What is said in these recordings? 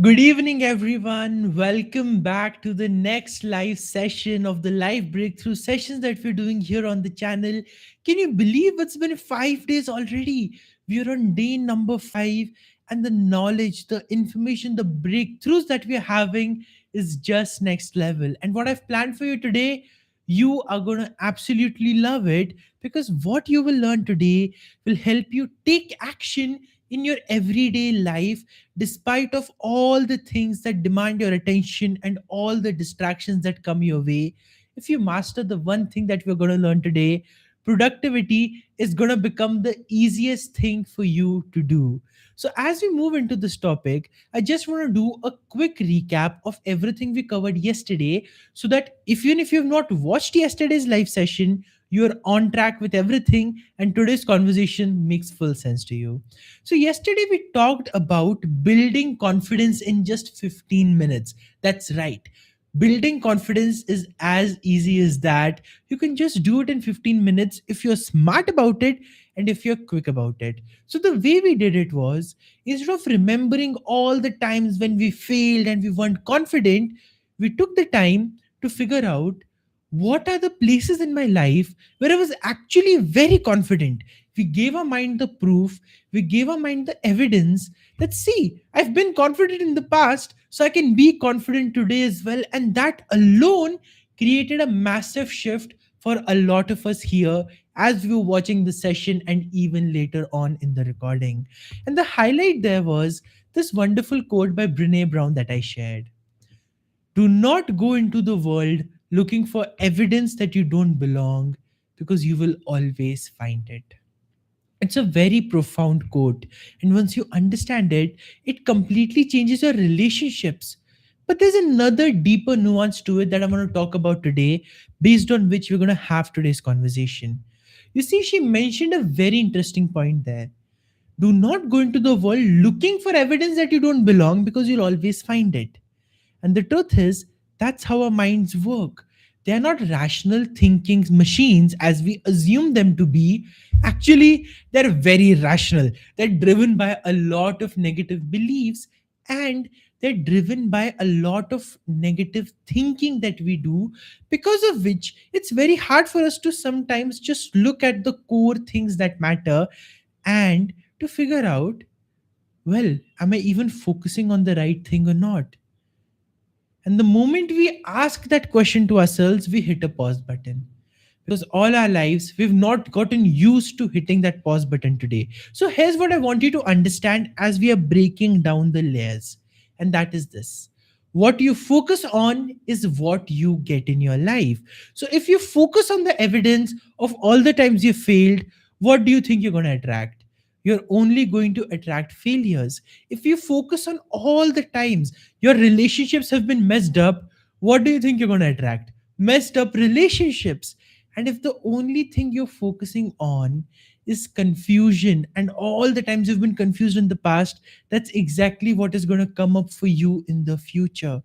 Good evening, everyone. Welcome back to the next live session of the live breakthrough sessions that we're doing here on the channel. Can you believe it's been 5 days already? We're on day number 5, and the knowledge, the information, the breakthroughs that we're having is just next level. And what I've planned for you today, you are going to absolutely love it because what you will learn today will help you take action in your everyday life despite of all the things that demand your attention and all the distractions that come your way. If you master the one thing that we're going to learn today, productivity is going to become the easiest thing for you to do. So as we move into this topic, I just want to do a quick recap of everything we covered yesterday, so that even if you've not watched yesterday's live session, you're on track with everything and today's conversation makes full sense to you. So, yesterday we talked about building confidence in just 15 minutes. That's right. Building confidence is as easy as that. You can just do it in 15 minutes if you're smart about it and if you're quick about it. So, the way we did it was, instead of remembering all the times when we failed and we weren't confident, we took the time to figure out what are the places in my life where I was actually very confident. We gave our mind the proof, we gave our mind the evidence that, see, I've been confident in the past, so I can be confident today as well. And that alone created a massive shift for a lot of us here as we were watching the session and even later on in the recording. And the highlight there was this wonderful quote by Brene Brown that I shared. Do not go into the world looking for evidence that you don't belong, because you will always find it. It's a very profound quote, and once you understand it, it completely changes your relationships. But there's another deeper nuance to it that I'm going to talk about today, based on which we're going to have today's conversation. You see, she mentioned a very interesting point there. Do not go into the world looking for evidence that you don't belong, because you'll always find it. And the truth is, that's how our minds work. They are not rational thinking machines as we assume them to be. Actually, they're very rational. They're driven by a lot of negative beliefs, and they're driven by a lot of negative thinking that we do, because of which it's very hard for us to sometimes just look at the core things that matter and to figure out, well, am I even focusing on the right thing or not? And the moment we ask that question to ourselves, we hit a pause button. Because all our lives, we've not gotten used to hitting that pause button today. So here's what I want you to understand as we are breaking down the layers. And that is this: what you focus on is what you get in your life. So if you focus on the evidence of all the times you failed, what do you think you're going to attract? You're only going to attract failures. If you focus on all the times your relationships have been messed up, what do you think you're going to attract? Messed up relationships. And if the only thing you're focusing on is confusion, and all the times you've been confused in the past, that's exactly what is going to come up for you in the future.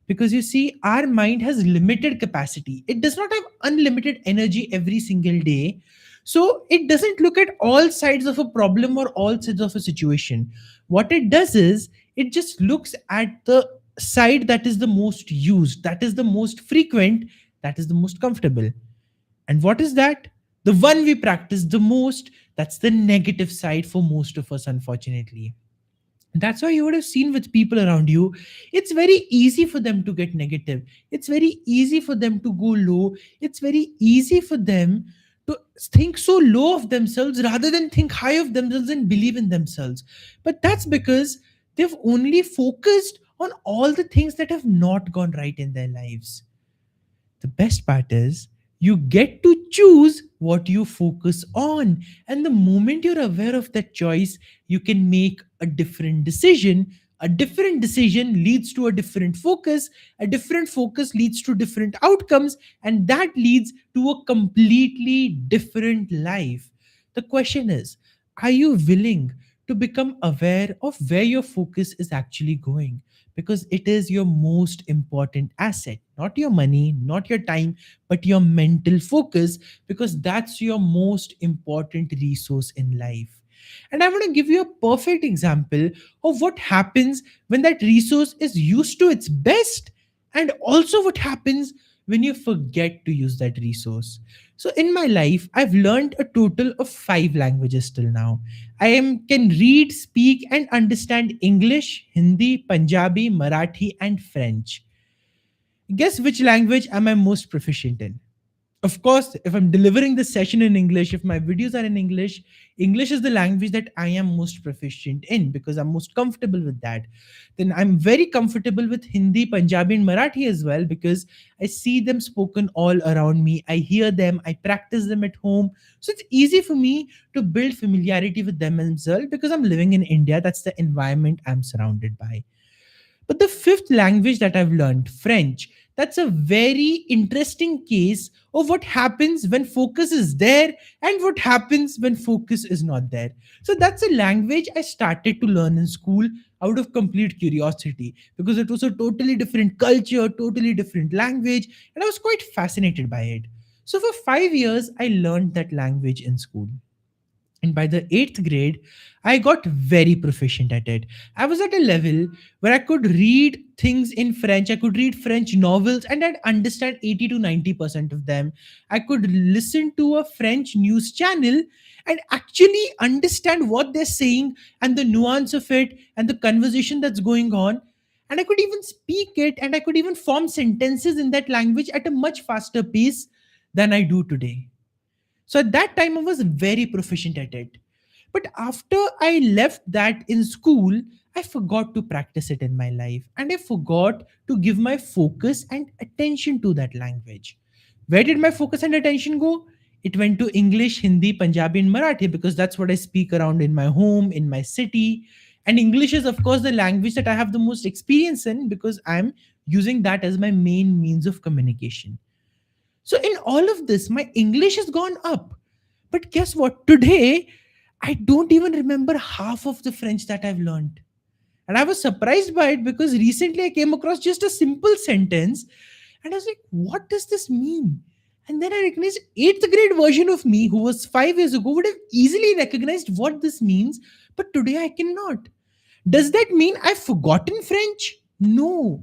Because you see, our mind has limited capacity, it does not have unlimited energy every single day. So it doesn't look at all sides of a problem or all sides of a situation. What it does is, it just looks at the side that is the most used, that is the most frequent, that is the most comfortable. And what is that? The one we practice the most. That's the negative side for most of us, unfortunately. That's why you would have seen with people around you, it's very easy for them to get negative. It's very easy for them to go low. It's very easy for them to think so low of themselves rather than think high of themselves and believe in themselves. But that's because they've only focused on all the things that have not gone right in their lives. The best part is, you get to choose what you focus on. And the moment you're aware of that choice, you can make a different decision. A different decision leads to a different focus. A different focus leads to different outcomes. And that leads to a completely different life. The question is, are you willing to become aware of where your focus is actually going? Because it is your most important asset, not your money, not your time, but your mental focus, because that's your most important resource in life. And I want to give you a perfect example of what happens when that resource is used to its best, and also what happens when you forget to use that resource. So in my life, I've learned a total of 5 languages till now. Can read, speak, and understand English, Hindi, Punjabi, Marathi, and French. Guess which language am I most proficient in? Of course, if I'm delivering this session in English, if my videos are in English, English is the language that I am most proficient in because I'm most comfortable with that. Then I'm very comfortable with Hindi, Punjabi, and Marathi as well because I see them spoken all around me. I hear them, I practice them at home. So it's easy for me to build familiarity with them as well because I'm living in India. That's the environment I'm surrounded by. But the fifth language that I've learned, French, that's a very interesting case of what happens when focus is there and what happens when focus is not there. So that's a language I started to learn in school out of complete curiosity because it was a totally different culture, totally different language, and I was quite fascinated by it. So for 5 years, I learned that language in school. And by the eighth grade, I got very proficient at it. I was at a level where I could read things in French. I could read French novels and I'd understand 80 to 90% of them. I could listen to a French news channel and actually understand what they're saying and the nuance of it and the conversation that's going on. And I could even speak it and I could even form sentences in that language at a much faster pace than I do today. So at that time, I was very proficient at it. But after I left that in school, I forgot to practice it in my life and I forgot to give my focus and attention to that language. Where did my focus and attention go? It went to English, Hindi, Punjabi, and Marathi because that's what I speak around in my home, in my city. And English is, of course, the language that I have the most experience in because I'm using that as my main means of communication. So, in all of this, my English has gone up. But guess what? Today, I don't even remember half of the French that I've learned. And I was surprised by it because recently I came across just a simple sentence and I was like, what does this mean? And then I recognized eighth grade version of me who was 5 years ago would have easily recognized what this means, but today I cannot. Does that mean I've forgotten French? No.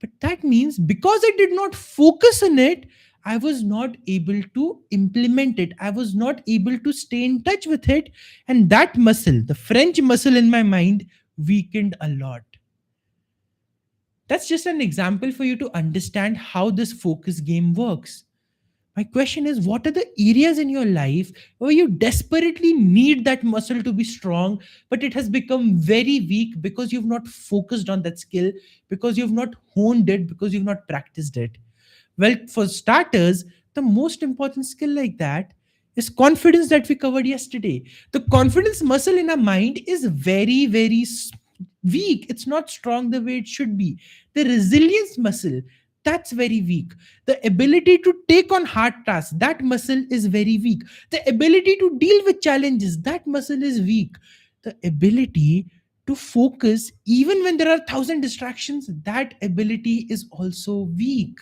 But that means because I did not focus on it, I was not able to implement it. I was not able to stay in touch with it. And that muscle, the French muscle in my mind, weakened a lot. That's just an example for you to understand how this focus game works. My question is, what are the areas in your life where you desperately need that muscle to be strong, but it has become very weak because you've not focused on that skill, because you've not honed it, because you've not practiced it? Well, for starters, the most important skill like that is confidence that we covered yesterday. The confidence muscle in our mind is very, very weak. It's not strong the way it should be. The resilience muscle, that's very weak. The ability to take on hard tasks, that muscle is very weak. The ability to deal with challenges, that muscle is weak. The ability to focus even when there are 1,000 distractions, that ability is also weak.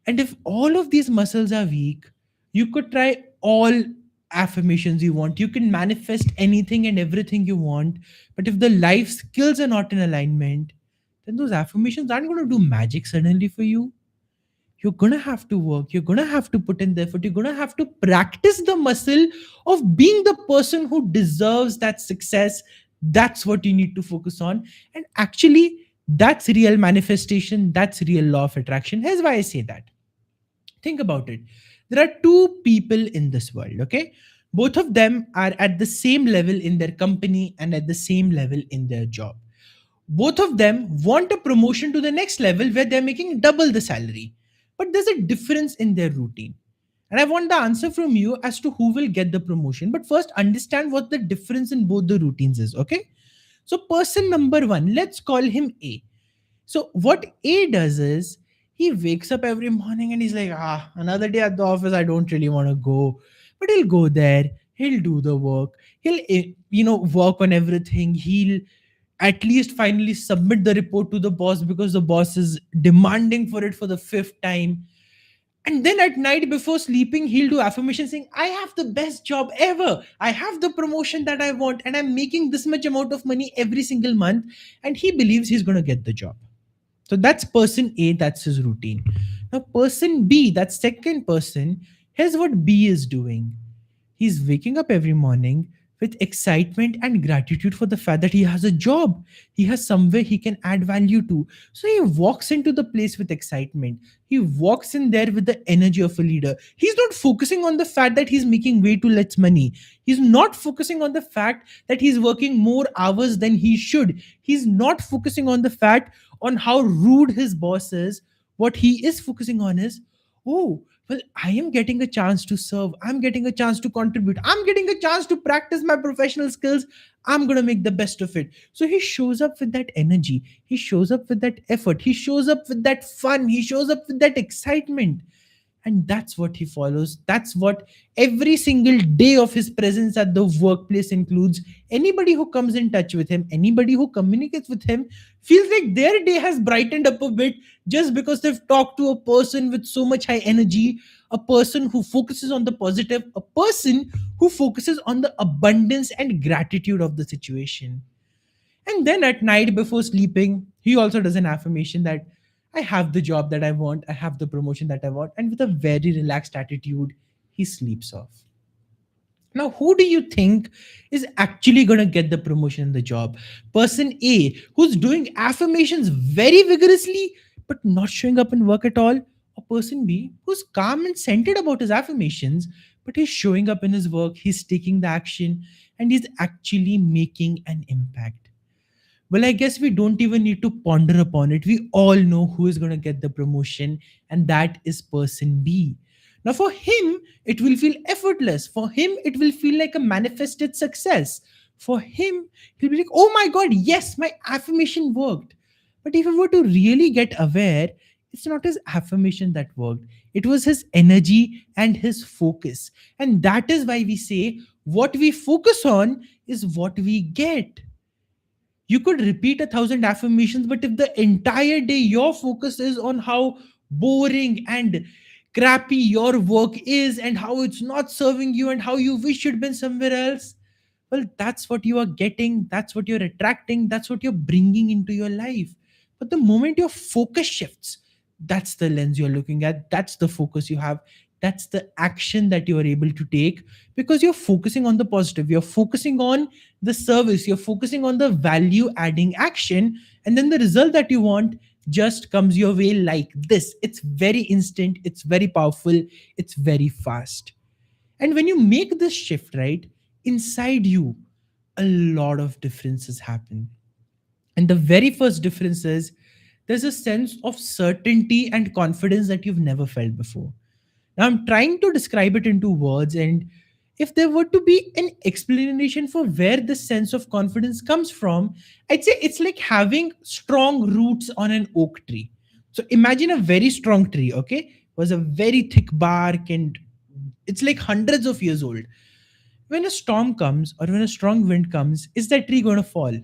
And if all of these muscles are weak, you could try all affirmations you want. You can manifest anything and everything you want. But if the life skills are not in alignment, then those affirmations aren't going to do magic suddenly for you. You're going to have to work. You're going to have to put in the effort. You're going to have to practice the muscle of being the person who deserves that success. That's what you need to focus on. And actually, that's real manifestation. That's real law of attraction. Here's why I say that. Think about it. There are two people in this world, okay? Both of them are at the same level in their company and at the same level in their job. Both of them want a promotion to the next level where they're making double the salary. But there's a difference in their routine. And I want the answer from you as to who will get the promotion. But first, understand what the difference in both the routines is, okay? So, person number one, let's call him A. So what A does is he wakes up every morning and he's like, another day at the office. I don't really want to go, but he'll go there. He'll do the work. He'll, work on everything. He'll at least finally submit the report to the boss because the boss is demanding for it for the fifth time. And then at night before sleeping, he'll do affirmation saying, I have the best job ever. I have the promotion that I want, and I'm making this much amount of money every single month. And he believes he's going to get the job. So that's person A, that's his routine. Now, person B, that second person, here's what B is doing. He's waking up every morning with excitement and gratitude for the fact that he has a job. He has somewhere he can add value to. So he walks into the place with excitement. He walks in there with the energy of a leader. He's not focusing on the fact that he's making way too less money. He's not focusing on the fact that he's working more hours than he should. He's not focusing on the fact on how rude his boss is. What he is focusing on is, oh, well, I am getting a chance to serve. I'm getting a chance to contribute. I'm getting a chance to practice my professional skills. I'm going to make the best of it. So he shows up with that energy. He shows up with that effort. He shows up with that fun. He shows up with that excitement. And that's what he follows. That's what every single day of his presence at the workplace includes. Anybody who comes in touch with him, anybody who communicates with him, feels like their day has brightened up a bit just because they've talked to a person with so much high energy, a person who focuses on the positive, a person who focuses on the abundance and gratitude of the situation. And then at night before sleeping, he also does an affirmation that I have the job that I want, I have the promotion that I want, and with a very relaxed attitude, he sleeps off. Now, who do you think is actually going to get the promotion in the job? Person A, who's doing affirmations very vigorously but not showing up in work at all? Or person B, who's calm and centered about his affirmations but he's showing up in his work, he's taking the action, and he's actually making an impact? Well, I guess we don't even need to ponder upon it. We all know who is going to get the promotion, and that is person B. Now, for him, it will feel effortless. For him, it will feel like a manifested success. For him, he'll be like, oh my God, yes, my affirmation worked. But if we were to really get aware, it's not his affirmation that worked, it was his energy and his focus. And that is why we say what we focus on is what we get. You could repeat 1,000 affirmations, but if the entire day your focus is on how boring and crappy your work is and how it's not serving you and how you wish you'd been somewhere else, well, that's what you are getting, that's what you're attracting, that's what you're bringing into your life. But the moment your focus shifts, that's the lens you're looking at, that's the focus you have, that's the action that you are able to take, because you're focusing on the positive, you're focusing on the service, you're focusing on the value adding action, and then the result that you want just comes your way like this. It's very instant, it's very powerful, it's very fast. And when you make this shift, right, inside you, a lot of differences happen. And the very first difference is there's a sense of certainty and confidence that you've never felt before. Now, I'm trying to describe it into words, and if there were to be an explanation for where this sense of confidence comes from, I'd say it's like having strong roots on an oak tree. So imagine a very strong tree, okay? It was a very thick bark and it's like hundreds of years old. When a storm comes or when a strong wind comes, is that tree going to fall?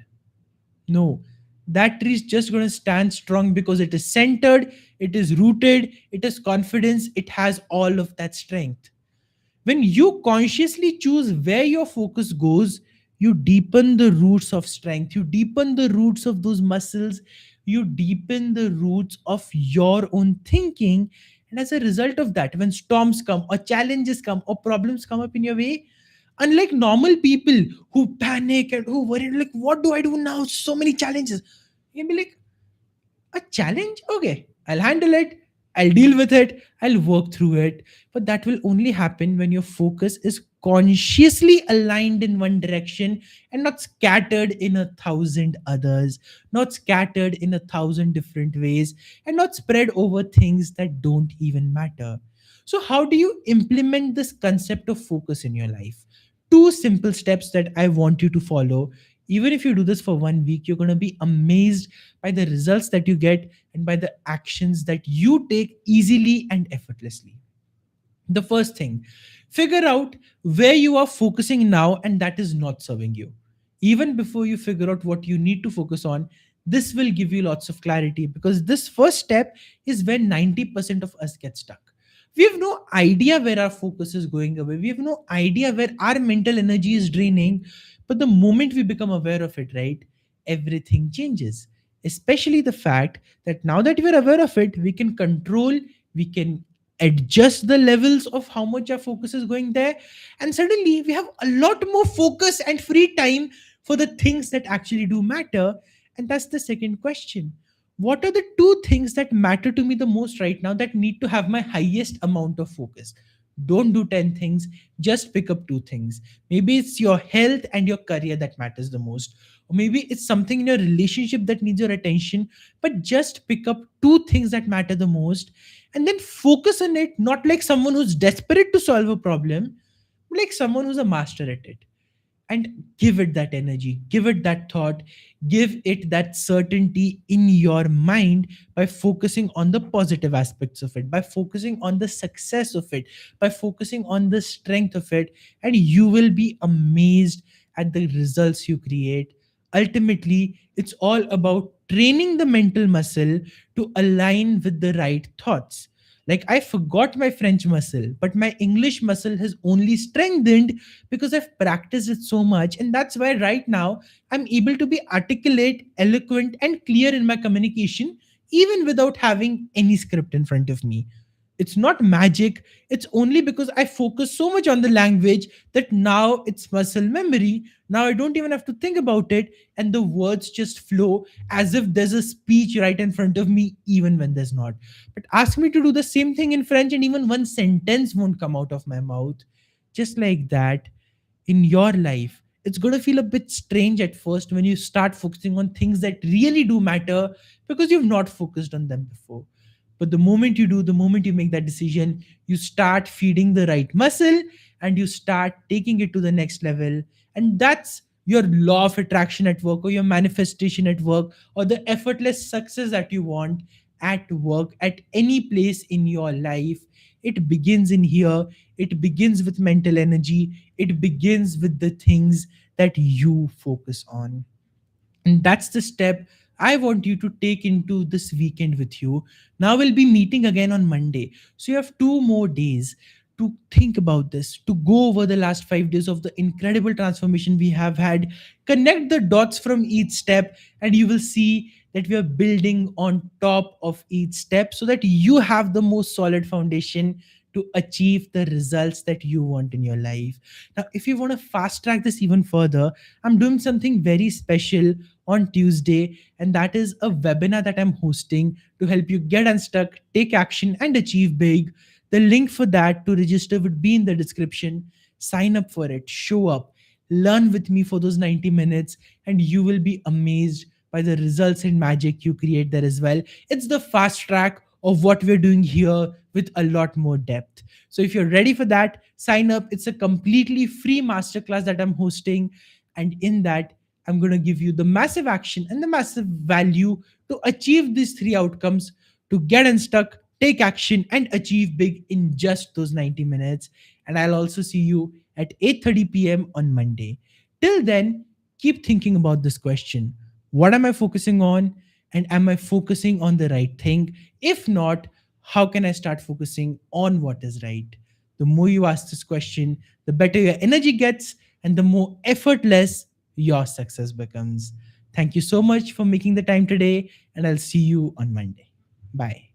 No. That tree is just going to stand strong because it is centered, it is rooted, it is confidence, it has all of that strength. When you consciously choose where your focus goes, you deepen the roots of strength, you deepen the roots of those muscles, you deepen the roots of your own thinking. And as a result of that, when storms come, or challenges come, or problems come up in your way, unlike normal people who panic and who worry, like, what do I do now? So many challenges. You can be like, a challenge? Okay, I'll handle it. I'll deal with it. I'll work through it. But that will only happen when your focus is consciously aligned in one direction and not scattered in 1,000 others, not scattered in 1,000 different ways, and not spread over things that don't even matter. So, how do you implement this concept of focus in your life? Two simple steps that I want you to follow. Even if you do this for 1 week, you're going to be amazed by the results that you get and by the actions that you take easily and effortlessly. The first thing, figure out where you are focusing now and that is not serving you. Even before you figure out what you need to focus on, this will give you lots of clarity, because this first step is where 90% of us get stuck. We have no idea where our focus is going away. We have no idea where our mental energy is draining. But the moment we become aware of it, right, everything changes. Especially the fact that now that we're aware of it, we can control, we can adjust the levels of how much our focus is going there. And suddenly we have a lot more focus and free time for the things that actually do matter. And that's the second question. What are the two things that matter to me the most right now that need to have my highest amount of focus? Don't do 10 things, just pick up two things. Maybe it's your health and your career that matters the most, or maybe it's something in your relationship that needs your attention, but just pick up two things that matter the most and then focus on it, not like someone who's desperate to solve a problem, but like someone who's a master at it. And give it that energy, give it that thought, give it that certainty in your mind by focusing on the positive aspects of it, by focusing on the success of it, by focusing on the strength of it, and you will be amazed at the results you create. Ultimately, it's all about training the mental muscle to align with the right thoughts. Like, I forgot my French muscle, but my English muscle has only strengthened because I've practiced it so much. And that's why right now I'm able to be articulate, eloquent, and clear in my communication, even without having any script in front of me. It's not magic, it's only because I focus so much on the language that now it's muscle memory. Now I don't even have to think about it, and the words just flow as if there's a speech right in front of me, even when there's not. But ask me to do the same thing in French, and even one sentence won't come out of my mouth. Just like that, in your life, it's going to feel a bit strange at first when you start focusing on things that really do matter because you've not focused on them before. But the moment you do, the moment you make that decision, you start feeding the right muscle and you start taking it to the next level. And that's your law of attraction at work, or your manifestation at work, or the effortless success that you want at work, at any place in your life. It begins in here. It begins with mental energy. It begins with the things that you focus on. And that's the step I want you to take into this weekend with you. Now we'll be meeting again on Monday. So you have 2 more days to think about this, to go over the last 5 days of the incredible transformation we have had, connect the dots from each step, and you will see that we are building on top of each step so that you have the most solid foundation to achieve the results that you want in your life. Now, if you want to fast track this even further, I'm doing something very special on Tuesday, and that is a webinar that I'm hosting to help you get unstuck, take action, and achieve big. The link for that to register would be in the description. Sign up for it, show up, learn with me for those 90 minutes, and you will be amazed by the results and magic you create there as well. It's the fast track of what we're doing here with a lot more depth. So if you're ready for that, sign up. It's a completely free masterclass that I'm hosting. And in that, I'm going to give you the massive action and the massive value to achieve these three outcomes, to get unstuck, take action, and achieve big in just those 90 minutes. And I'll also see you at 8:30 p.m. on Monday. Till then, keep thinking about this question. What am I focusing on? And am I focusing on the right thing? If not, how can I start focusing on what is right? The more you ask this question, the better your energy gets and the more effortless your success becomes. Thank you so much for making the time today, and I'll see you on Monday. Bye.